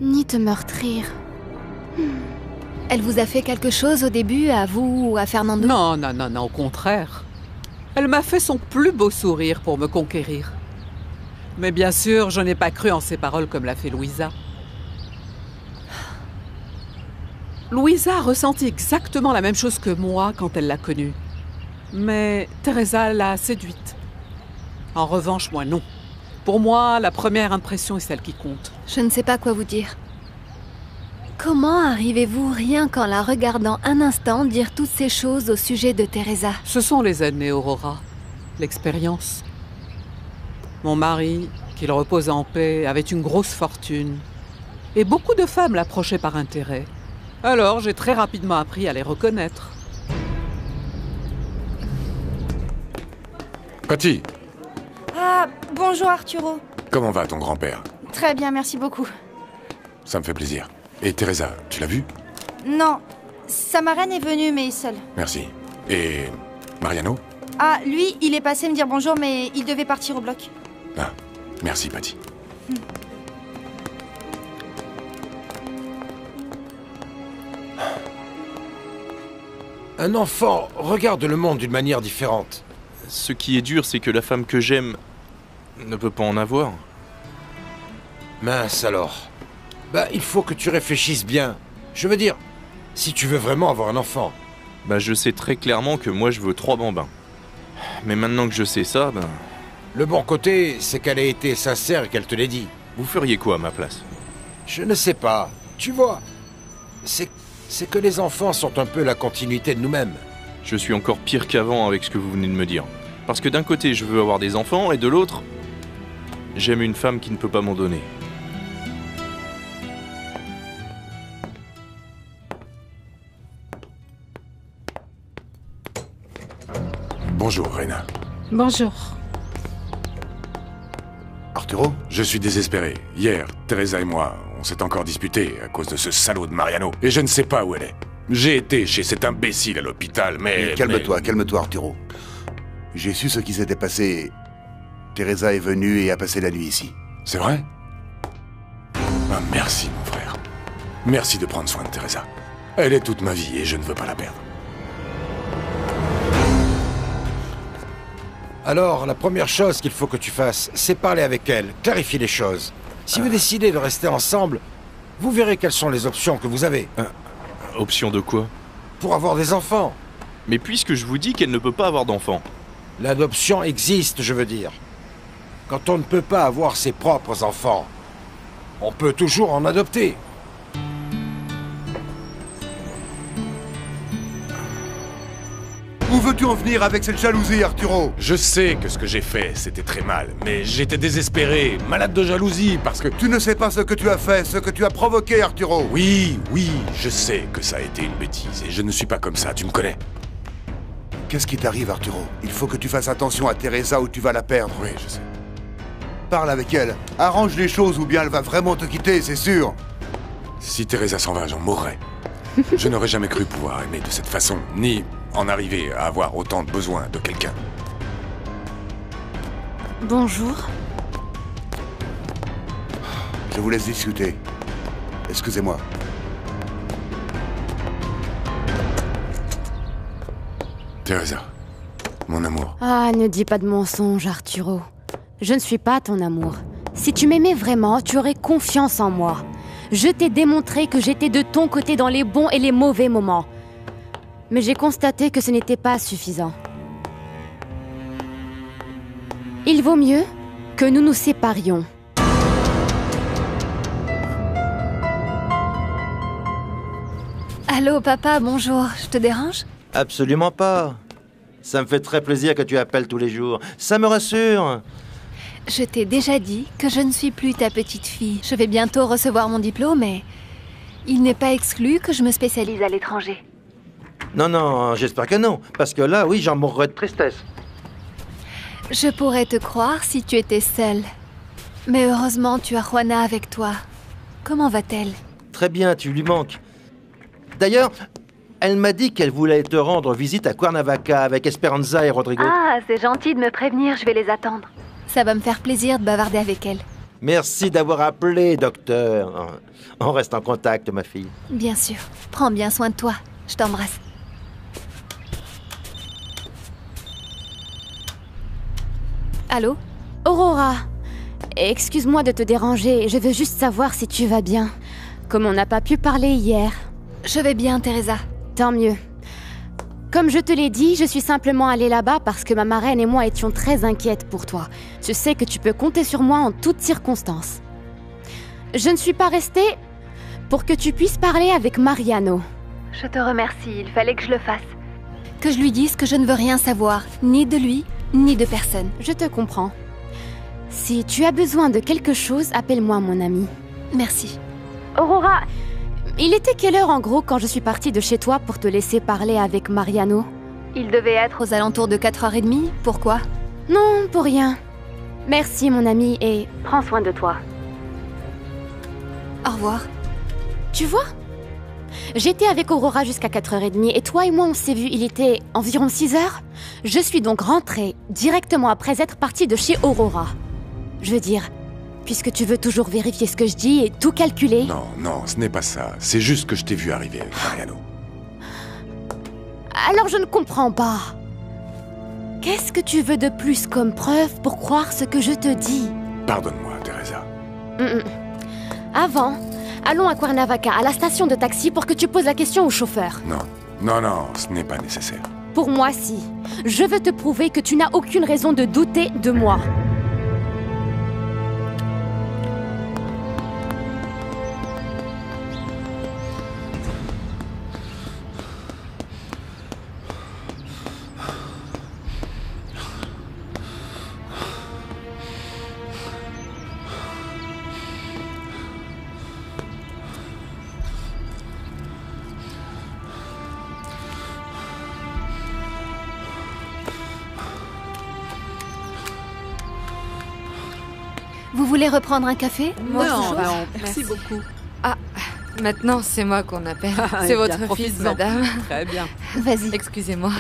Ni te meurtrir. Elle vous a fait quelque chose au début, à vous ou à Fernando? Non, non, non, non, au contraire. Elle m'a fait son plus beau sourire pour me conquérir. Mais bien sûr, je n'ai pas cru en ses paroles comme l'a fait Louisa. Louisa a ressenti exactement la même chose que moi quand elle l'a connue. Mais Teresa l'a séduite. En revanche, moi, non. Pour moi, la première impression est celle qui compte. Je ne sais pas quoi vous dire. Comment arrivez-vous, rien qu'en la regardant un instant, dire toutes ces choses au sujet de Teresa? Ce sont les années, Aurora. L'expérience. Mon mari, qu'il repose en paix, avait une grosse fortune. Et beaucoup de femmes l'approchaient par intérêt. Alors, j'ai très rapidement appris à les reconnaître. Patty, Ah, bonjour Arturo. comment va ton grand-père? Très bien, merci beaucoup. Ça me fait plaisir. Et Teresa, tu l'as vue? Non, sa marraine est venue, mais seule. Merci. Et Mariano? Ah, lui, il est passé me dire bonjour, mais il devait partir au bloc. Ah, merci Patty. Un enfant regarde le monde d'une manière différente. Ce qui est dur, c'est que la femme que j'aime ne peut pas en avoir. Mince alors. Bah, il faut que tu réfléchisses bien. Je veux dire, si tu veux vraiment avoir un enfant. Bah, je sais très clairement que moi, je veux 3 bambins. Mais maintenant que je sais ça, ben... Le bon côté, c'est qu'elle a été sincère et qu'elle te l'ait dit. Vous feriez quoi à ma place? Je ne sais pas. Tu vois, c'est que les enfants sont un peu la continuité de nous-mêmes. Je suis encore pire qu'avant avec ce que vous venez de me dire. Parce que d'un côté, je veux avoir des enfants, et de l'autre, j'aime une femme qui ne peut pas m'en donner. Bonjour, Reina. Bonjour. Arturo? Je suis désespéré. Hier, Teresa et moi, on s'est encore disputé à cause de ce salaud de Mariano. Et je ne sais pas où elle est. J'ai été chez cet imbécile à l'hôpital, mais... Calme-toi, calme-toi, Arturo. J'ai su ce qui s'était passé. Teresa est venue et a passé la nuit ici. C'est vrai? Ah, merci, mon frère. Merci de prendre soin de Teresa. Elle est toute ma vie et je ne veux pas la perdre. Alors, la première chose qu'il faut que tu fasses, c'est parler avec elle, clarifier les choses. Si vous décidez de rester ensemble, vous verrez quelles sont les options que vous avez. Option de quoi? Pour avoir des enfants. Mais puisque je vous dis qu'elle ne peut pas avoir d'enfants. L'adoption existe, je veux dire. Quand on ne peut pas avoir ses propres enfants, on peut toujours en adopter. Où veux-tu en venir avec cette jalousie, Arturo? Je sais que ce que j'ai fait, c'était très mal, mais j'étais désespéré, malade de jalousie, parce que... Tu ne sais pas ce que tu as fait, ce que tu as provoqué, Arturo. Oui, je sais que ça a été une bêtise, et je ne suis pas comme ça, tu me connais. Qu'est-ce qui t'arrive, Arturo? Il faut que tu fasses attention à Teresa ou tu vas la perdre. Oui, je sais. Parle avec elle, arrange les choses ou bien elle va vraiment te quitter, c'est sûr. Si Teresa s'en va, j'en mourrai. Je n'aurais jamais cru pouvoir aimer de cette façon, ni en arriver à avoir autant de besoin de quelqu'un. Bonjour. Je vous laisse discuter. Excusez-moi. Teresa, mon amour. Ah, ne dis pas de mensonges, Arturo. Je ne suis pas ton amour. Si tu m'aimais vraiment, tu aurais confiance en moi. Je t'ai démontré que j'étais de ton côté dans les bons et les mauvais moments. Mais j'ai constaté que ce n'était pas suffisant. Il vaut mieux que nous nous séparions. Allô, papa, bonjour. Je te dérange? Absolument pas. Ça me fait très plaisir que tu appelles tous les jours. Ça me rassure. Je t'ai déjà dit que je ne suis plus ta petite fille. Je vais bientôt recevoir mon diplôme, mais il n'est pas exclu que je me spécialise à l'étranger. Non, j'espère que non. Parce que là, oui, j'en mourrais de tristesse. Je pourrais te croire si tu étais seule. Mais heureusement, tu as Juana avec toi. Comment va-t-elle? Très bien, tu lui manques. D'ailleurs, elle m'a dit qu'elle voulait te rendre visite à Cuernavaca avec Esperanza et Rodrigo. Ah, c'est gentil de me prévenir, je vais les attendre. Ça va me faire plaisir de bavarder avec elle. Merci d'avoir appelé, docteur. On reste en contact, ma fille. Bien sûr. Prends bien soin de toi. Je t'embrasse. Allô? Aurora, excuse-moi de te déranger, je veux juste savoir si tu vas bien. Comme on n'a pas pu parler hier. Je vais bien, Teresa. Tant mieux. Comme je te l'ai dit, je suis simplement allée là-bas parce que ma marraine et moi étions très inquiètes pour toi. Je sais que tu peux compter sur moi en toutes circonstances. Je ne suis pas restée pour que tu puisses parler avec Mariano. Je te remercie, il fallait que je le fasse. Que je lui dise que je ne veux rien savoir, ni de lui, ni de personne. Je te comprends. Si tu as besoin de quelque chose, appelle-moi mon ami. Merci. Aurora, il était quelle heure en gros quand je suis partie de chez toi pour te laisser parler avec Mariano? Il devait être aux alentours de 4h30, pourquoi? Non, pour rien. Merci mon ami et prends soin de toi. Au revoir. Tu vois? J'étais avec Aurora jusqu'à 4h30 et toi et moi on s'est vus, il était environ 6h. Je suis donc rentrée directement après être partie de chez Aurora. Je veux dire, puisque tu veux toujours vérifier ce que je dis et tout calculer... Non, non, ce n'est pas ça. C'est juste que je t'ai vu arriver avec Mariano. Alors je ne comprends pas. Qu'est-ce que tu veux de plus comme preuve pour croire ce que je te dis? Pardonne-moi, Teresa. Avant, allons à Cuernavaca, à la station de taxi pour que tu poses la question au chauffeur. Non, non, non, ce n'est pas nécessaire. Pour moi, si. Je veux te prouver que tu n'as aucune raison de douter de moi. Vous voulez reprendre un café? Moi, non, c'est non, merci beaucoup. Ah, maintenant c'est moi qu'on appelle. Eh C'est bien, votre fils, profites-en. madame. Très bien. Vas-y. Excusez-moi.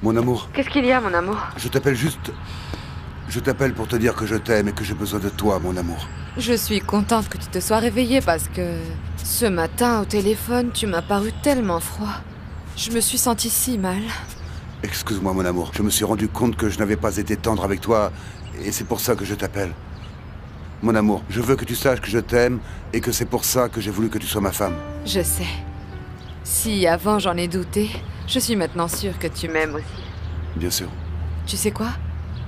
Mon amour, Qu'est-ce qu'il y a, mon amour? je t'appelle juste... Je t'appelle pour te dire que je t'aime et que j'ai besoin de toi, mon amour. Je suis contente que tu te sois réveillée parce que ce matin au téléphone, tu m'as paru tellement froid. Je me suis sentie si mal. Excuse-moi, mon amour. Je me suis rendu compte que je n'avais pas été tendre avec toi et c'est pour ça que je t'appelle. Mon amour, je veux que tu saches que je t'aime et que c'est pour ça que j'ai voulu que tu sois ma femme. Je sais. Si avant j'en ai douté, je suis maintenant sûre que tu m'aimes aussi. Bien sûr. Tu sais quoi?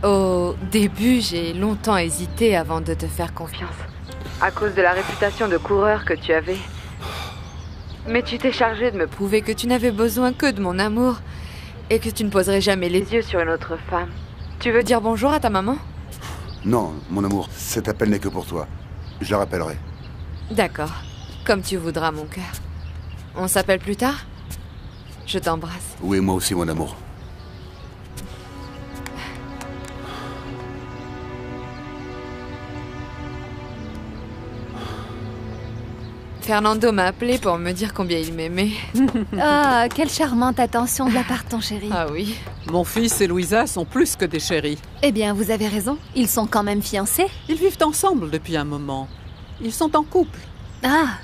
Au début, j'ai longtemps hésité avant de te faire confiance. À cause de la réputation de coureur que tu avais. Mais tu t'es chargé de me prouver que tu n'avais besoin que de mon amour et que tu ne poserais jamais les yeux sur une autre femme. Tu veux dire bonjour à ta maman? Non, mon amour, cet appel n'est que pour toi. Je la rappellerai. D'accord. Comme tu voudras, mon cœur. On s'appelle plus tard? Je t'embrasse. Oui, moi aussi, mon amour. Fernando m'a appelé pour me dire combien il m'aimait. Ah, quelle charmante attention de la part de ton chéri. Ah oui. Mon fils et Louisa sont plus que des chéris. Eh bien, vous avez raison. Ils sont quand même fiancés. Ils vivent ensemble depuis un moment. Ils sont en couple. Ah,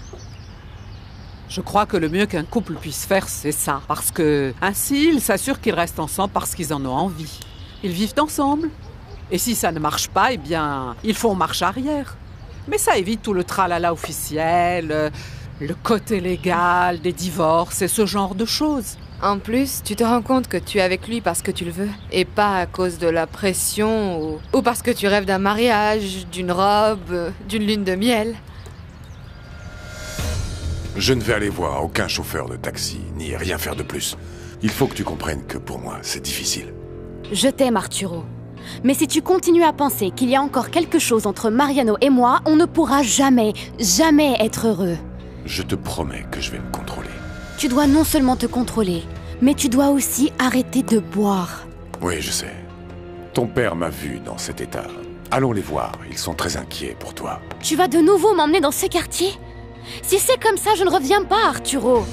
Je crois que le mieux qu'un couple puisse faire, c'est ça. Parce que ainsi, ils s'assurent qu'ils restent ensemble parce qu'ils en ont envie. Ils vivent ensemble. Et si ça ne marche pas, eh bien, ils font marche arrière. Mais ça évite tout le tralala officiel, le côté légal, des divorces et ce genre de choses. En plus, tu te rends compte que tu es avec lui parce que tu le veux, et pas à cause de la pression ou parce que tu rêves d'un mariage, d'une robe, d'une lune de miel. Je ne vais aller voir aucun chauffeur de taxi, ni rien faire de plus. Il faut que tu comprennes que pour moi, c'est difficile. Je t'aime, Arturo. Mais si tu continues à penser qu'il y a encore quelque chose entre Mariano et moi, on ne pourra jamais, jamais être heureux. Je te promets que je vais me contrôler. Tu dois non seulement te contrôler, mais tu dois aussi arrêter de boire. Oui, je sais. Ton père m'a vu dans cet état. Allons les voir, ils sont très inquiets pour toi. Tu vas de nouveau m'emmener dans ce quartier? Si c'est comme ça, je ne reviens pas, Arturo.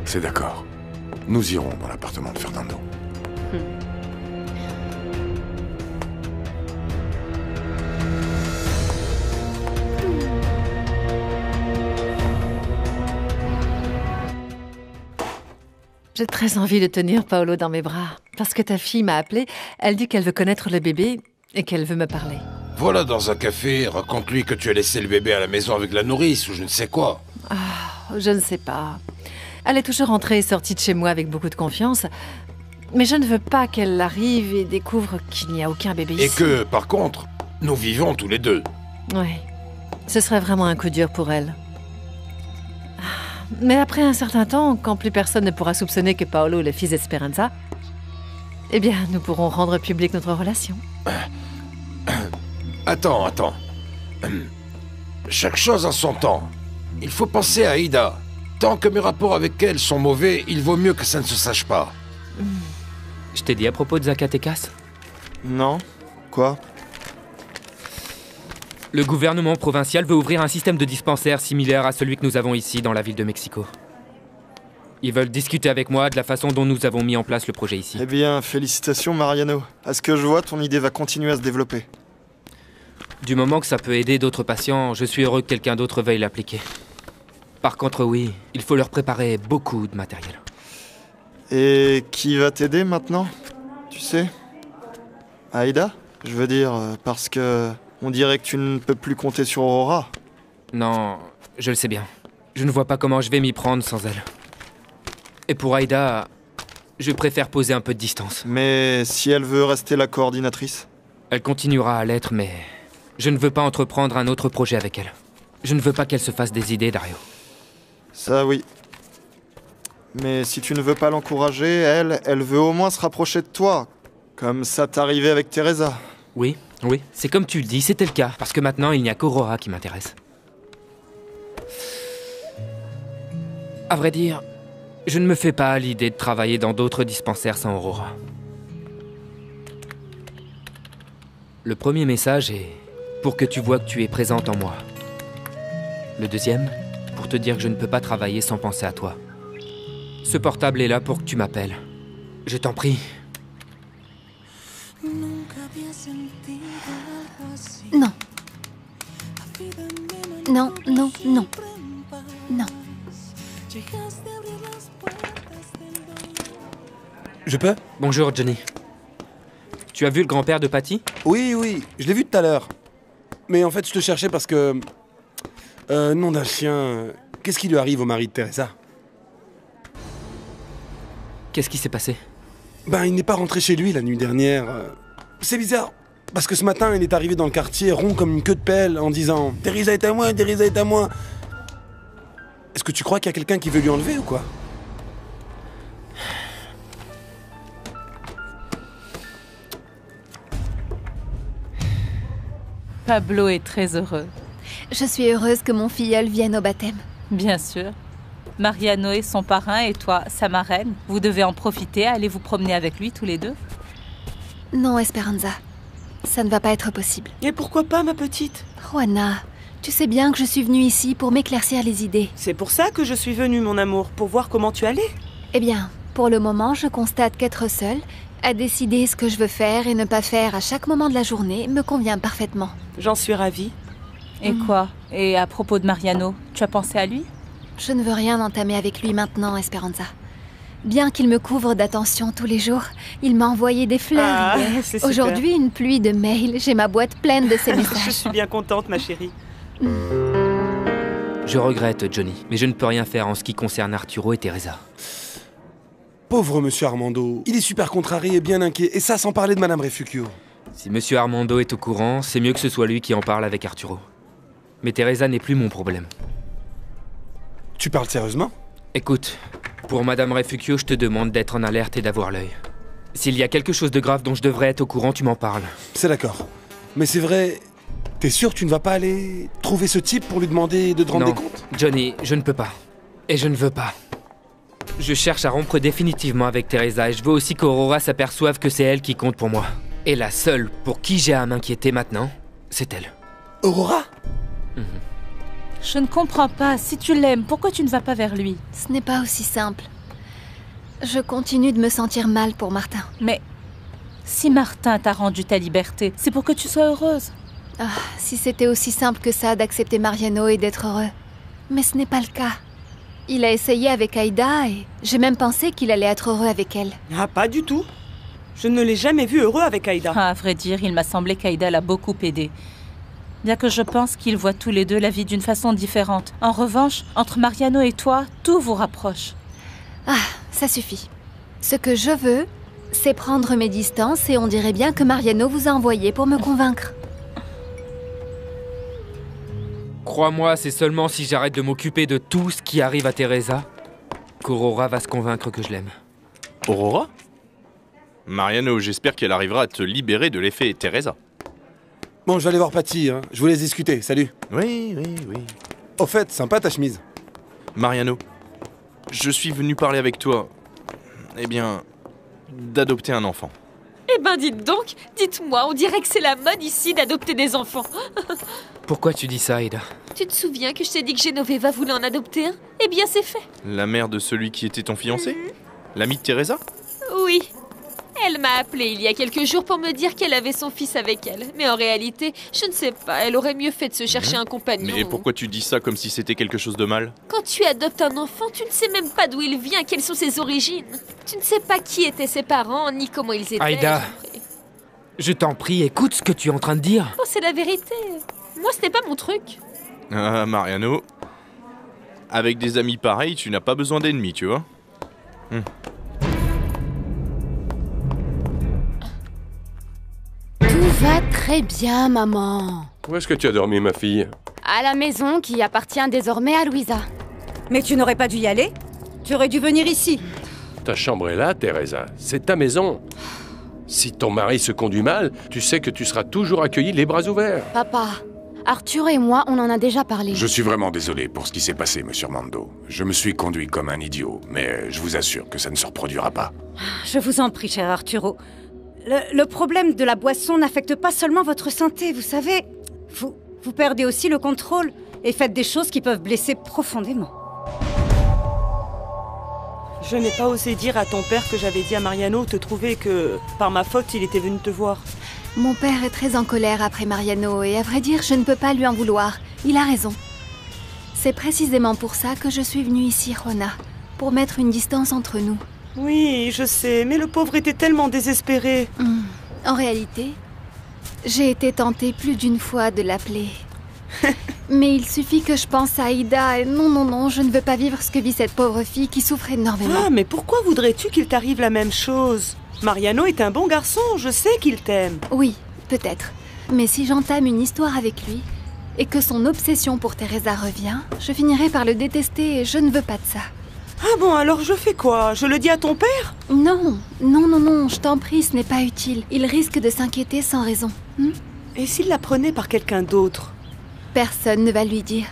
C'est d'accord. Nous irons dans l'appartement de Fernando. J'ai très envie de tenir Paolo dans mes bras. Parce que ta fille m'a appelée, elle dit qu'elle veut connaître le bébé et qu'elle veut me parler. Voilà dans un café, raconte-lui que tu as laissé le bébé à la maison avec la nourrice ou je ne sais quoi. Ah, je ne sais pas. Elle est toujours entrée et sortie de chez moi avec beaucoup de confiance. Mais je ne veux pas qu'elle arrive et découvre qu'il n'y a aucun bébé ici. Et que, par contre, nous vivons tous les deux. Oui. Ce serait vraiment un coup dur pour elle. Mais après un certain temps, quand plus personne ne pourra soupçonner que Paolo est le fils d'Esperanza, eh bien, nous pourrons rendre publique notre relation. Attends. Chaque chose en son temps. Il faut penser à Aida. Tant que mes rapports avec elle sont mauvais, il vaut mieux que ça ne se sache pas. Je t'ai dit à propos de Zacatecas? Non. Quoi? Le gouvernement provincial veut ouvrir un système de dispensaire similaire à celui que nous avons ici dans la ville de Mexico. Ils veulent discuter avec moi de la façon dont nous avons mis en place le projet ici. Eh bien, félicitations Mariano. À ce que je vois, ton idée va continuer à se développer. Du moment que ça peut aider d'autres patients, je suis heureux que quelqu'un d'autre veuille l'appliquer. Par contre, oui, il faut leur préparer beaucoup de matériel. Et qui va t'aider maintenant? Tu sais? Aida? Je veux dire, parce que... on dirait que tu ne peux plus compter sur Aurora. Non, je le sais bien. Je ne vois pas comment je vais m'y prendre sans elle. Et pour Aida, je préfère poser un peu de distance. Mais si elle veut rester la coordinatrice? Elle continuera à l'être, mais... je ne veux pas entreprendre un autre projet avec elle. Je ne veux pas qu'elle se fasse des idées, Dario. Ça, oui. Mais si tu ne veux pas l'encourager, elle veut au moins se rapprocher de toi. Comme ça t'arrivait avec Teresa. Oui, c'est comme tu le dis, c'était le cas. Parce que maintenant, il n'y a qu'Aurora qui m'intéresse. À vrai dire, je ne me fais pas à l'idée de travailler dans d'autres dispensaires sans Aurora. Le premier message est pour que tu vois que tu es présente en moi. Le deuxième, pour te dire que je ne peux pas travailler sans penser à toi. Ce portable est là pour que tu m'appelles. Je t'en prie. Non. Non. Non. Je peux? Bonjour, Johnny. Tu as vu le grand-père de Patty? Oui, je l'ai vu tout à l'heure. Mais en fait, je te cherchais parce que... nom d'un chien... Qu'est-ce qui lui arrive au mari de Teresa? Qu'est-ce qui s'est passé? Ben, il n'est pas rentré chez lui la nuit dernière. C'est bizarre, parce que ce matin, il est arrivé dans le quartier rond comme une queue de pelle en disant « Teresa est à moi, Teresa est à moi !» Est-ce que tu crois qu'il y a quelqu'un qui veut lui enlever ou quoi? Pablo est très heureux. Je suis heureuse que mon filleul vienne au baptême. Bien sûr. Mariano est son parrain et toi, sa marraine. Vous devez en profiter, aller vous promener avec lui tous les deux. Non, Esperanza. Ça ne va pas être possible. Et pourquoi pas, ma petite? Juana, tu sais bien que je suis venue ici pour m'éclaircir les idées. C'est pour ça que je suis venue, mon amour, pour voir comment tu allais. Eh bien, pour le moment, je constate qu'être seule, à décider ce que je veux faire et ne pas faire à chaque moment de la journée, me convient parfaitement. J'en suis ravie. Et quoi? Et à propos de Mariano, tu as pensé à lui? Je ne veux rien entamer avec lui maintenant, Esperanza. Bien qu'il me couvre d'attention tous les jours, il m'a envoyé des fleurs. Aujourd'hui, une pluie de mails. J'ai ma boîte pleine de ses messages. Je suis bien contente, ma chérie. Je regrette, Johnny, mais je ne peux rien faire en ce qui concerne Arturo et Teresa. Pauvre monsieur Armando, il est super contrarié et bien inquiet, et ça sans parler de madame Refugio. Si monsieur Armando est au courant, c'est mieux que ce soit lui qui en parle avec Arturo. Mais Teresa n'est plus mon problème. Tu parles sérieusement? Écoute, pour madame Refugio, je te demande d'être en alerte et d'avoir l'œil. S'il y a quelque chose de grave dont je devrais être au courant, tu m'en parles. C'est d'accord. Mais c'est vrai... T'es sûr que tu ne vas pas aller trouver ce type pour lui demander de te rendre des comptes? Johnny, je ne peux pas. Et je ne veux pas. Je cherche à rompre définitivement avec Teresa et je veux aussi qu'Aurora s'aperçoive que c'est elle qui compte pour moi. Et la seule pour qui j'ai à m'inquiéter maintenant, c'est elle. Aurora? Je ne comprends pas. Si tu l'aimes, pourquoi tu ne vas pas vers lui? Ce n'est pas aussi simple. Je continue de me sentir mal pour Martin. Mais si Martin t'a rendu ta liberté, c'est pour que tu sois heureuse. Ah, si c'était aussi simple que ça d'accepter Mariano et d'être heureux. Mais ce n'est pas le cas. Il a essayé avec Aïda et j'ai même pensé qu'il allait être heureux avec elle. Ah, pas du tout. Je ne l'ai jamais vu heureux avec Aïda. Ah, à vrai dire, il m'a semblé qu'Aïda l'a beaucoup aidé. Bien que je pense qu'ils voient tous les deux la vie d'une façon différente. En revanche, entre Mariano et toi, tout vous rapproche. Ah, ça suffit. Ce que je veux, c'est prendre mes distances et on dirait bien que Mariano vous a envoyé pour me convaincre. Crois-moi, c'est seulement si j'arrête de m'occuper de tout ce qui arrive à Teresa qu'Aurora va se convaincre que je l'aime. Aurora? Mariano, j'espère qu'elle arrivera à te libérer de l'effet Teresa. Bon, je vais aller voir Patty, hein. Je vous laisse discuter, salut. Oui. Au fait, sympa ta chemise. Mariano, je suis venu parler avec toi, eh bien, d'adopter un enfant. Eh ben dites donc, dites-moi, on dirait que c'est la mode ici d'adopter des enfants. Pourquoi tu dis ça, Aïda? Tu te souviens que je t'ai dit que Genoveva voulait en adopter un? Eh bien c'est fait. La mère de celui qui était ton fiancé? L'ami de Teresa? Oui. Elle m'a appelé il y a quelques jours pour me dire qu'elle avait son fils avec elle. Mais en réalité, je ne sais pas, elle aurait mieux fait de se chercher un compagnon. Mais pourquoi tu dis ça comme si c'était quelque chose de mal? Quand tu adoptes un enfant, tu ne sais même pas d'où il vient, quelles sont ses origines. Tu ne sais pas qui étaient ses parents, ni comment ils étaient. Aïda, je t'en prie, écoute ce que tu es en train de dire. Oh, c'est la vérité. Moi, ce n'est pas mon truc. Ah, Mariano, avec des amis pareils, tu n'as pas besoin d'ennemis, tu vois. Tout va très bien, maman. Où est-ce que tu as dormi, ma fille? À la maison qui appartient désormais à Louisa. Mais tu n'aurais pas dû y aller? Tu aurais dû venir ici. Ta chambre est là, Teresa. C'est ta maison. Si ton mari se conduit mal, tu sais que tu seras toujours accueilli les bras ouverts. Papa, Arthur et moi, on en a déjà parlé. Je suis vraiment désolé pour ce qui s'est passé, monsieur Mando. Je me suis conduit comme un idiot, mais je vous assure que ça ne se reproduira pas. Je vous en prie, cher Arturo. Le problème de la boisson n'affecte pas seulement votre santé, vous savez. Vous perdez aussi le contrôle et faites des choses qui peuvent blesser profondément. Je n'ai pas osé dire à ton père que j'avais dit à Mariano te trouver que, par ma faute, il était venu te voir. Mon père est très en colère après Mariano et à vrai dire, je ne peux pas lui en vouloir. Il a raison. C'est précisément pour ça que je suis venue ici, Juana. Pour mettre une distance entre nous. Oui, je sais, mais le pauvre était tellement désespéré. En réalité, j'ai été tentée plus d'une fois de l'appeler. Mais il suffit que je pense à Aïda et non, je ne veux pas vivre ce que vit cette pauvre fille qui souffre énormément. Ah, mais pourquoi voudrais-tu qu'il t'arrive la même chose? Mariano est un bon garçon, je sais qu'il t'aime. Oui, peut-être. Mais si j'entame une histoire avec lui et que son obsession pour Teresa revient, je finirai par le détester et je ne veux pas de ça. Ah bon, alors je fais quoi? Je le dis à ton père? Non, je t'en prie, ce n'est pas utile. Il risque de s'inquiéter sans raison. Et s'il la prenait par quelqu'un d'autre? Personne ne va lui dire.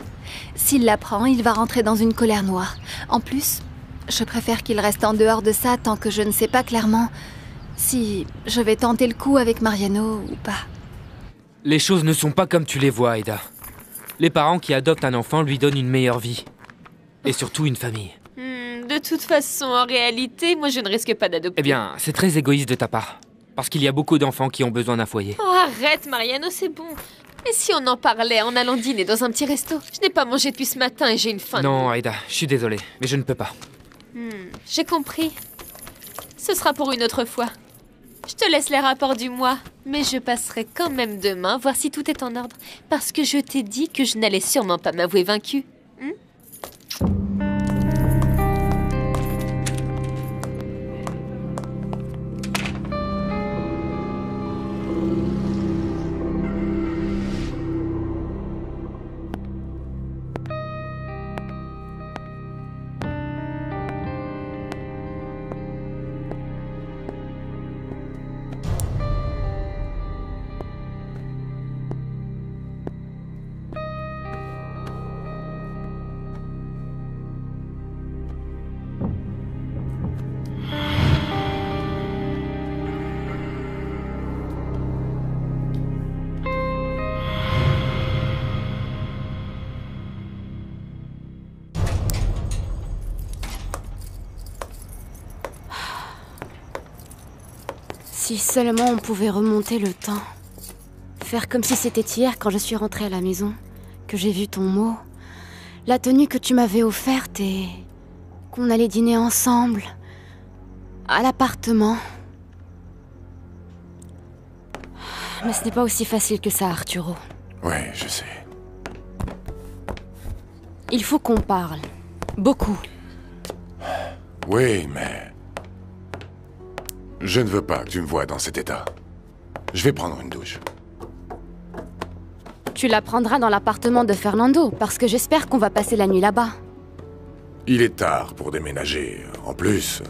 S'il l'apprend, il va rentrer dans une colère noire. En plus, je préfère qu'il reste en dehors de ça tant que je ne sais pas clairement si je vais tenter le coup avec Mariano ou pas. Les choses ne sont pas comme tu les vois, Aïda. Les parents qui adoptent un enfant lui donnent une meilleure vie. Et surtout une famille. De toute façon, en réalité, moi je ne risque pas d'adopter. Eh bien, c'est très égoïste de ta part. Parce qu'il y a beaucoup d'enfants qui ont besoin d'un foyer. Oh, arrête, Mariano, c'est bon. Et si on en parlait en allant dîner dans un petit resto? Je n'ai pas mangé depuis ce matin et j'ai une faim. Non, Aïda, je suis désolé, mais je ne peux pas. J'ai compris. Ce sera pour une autre fois. Je te laisse les rapports du mois, mais je passerai quand même demain voir si tout est en ordre. Parce que je t'ai dit que je n'allais sûrement pas m'avouer vaincue. Si seulement on pouvait remonter le temps. Faire comme si c'était hier quand je suis rentrée à la maison, que j'ai vu ton mot, la tenue que tu m'avais offerte et qu'on allait dîner ensemble. À l'appartement. Mais ce n'est pas aussi facile que ça, Arturo. Ouais, je sais. Il faut qu'on parle. Beaucoup. Oui, mais... Je ne veux pas que tu me vois dans cet état. Je vais prendre une douche. Tu la prendras dans l'appartement de Fernando, parce que j'espère qu'on va passer la nuit là-bas. Il est tard pour déménager. En plus,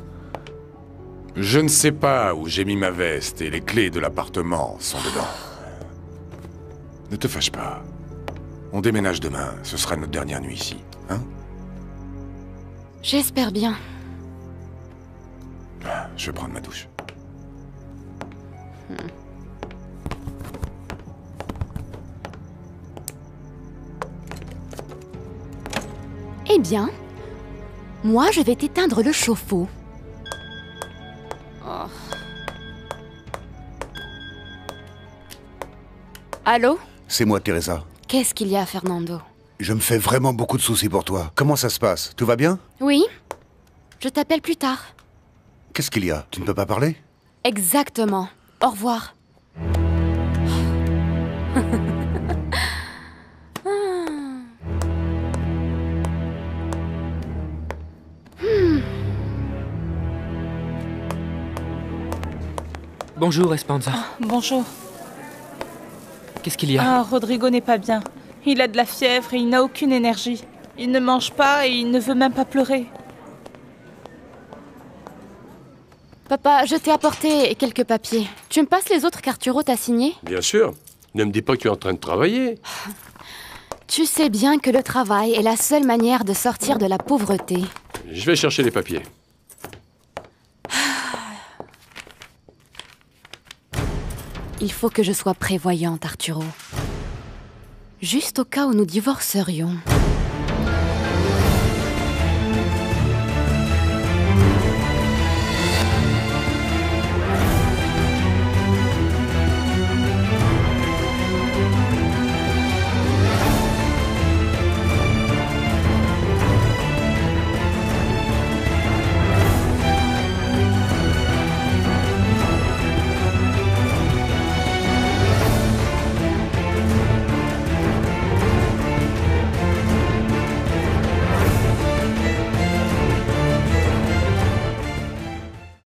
je ne sais pas où j'ai mis ma veste et les clés de l'appartement sont dedans. Ne te fâche pas. On déménage demain. Ce sera notre dernière nuit ici, hein? J'espère bien. Je vais prendre ma douche. Eh bien, moi je vais t'éteindre le chauffe-eau. Oh. Allô? C'est moi, Teresa. Qu'est-ce qu'il y a, Fernando? Je me fais vraiment beaucoup de soucis pour toi. Comment ça se passe? Tout va bien? Oui. Je t'appelle plus tard. Qu'est-ce qu'il y a? Tu ne peux pas parler? Exactement. Au revoir. Bonjour, Espanza. Bonjour. Qu'est-ce qu'il y a? Ah, Rodrigo n'est pas bien. Il a de la fièvre et il n'a aucune énergie. Il ne mange pas et il ne veut même pas pleurer. Papa, je t'ai apporté quelques papiers. Tu me passes les autres qu'Arturo t'a signés? Bien sûr. Ne me dis pas que tu es en train de travailler. Tu sais bien que le travail est la seule manière de sortir de la pauvreté. Je vais chercher les papiers. Il faut que je sois prévoyante, Arturo. Juste au cas où nous divorcerions.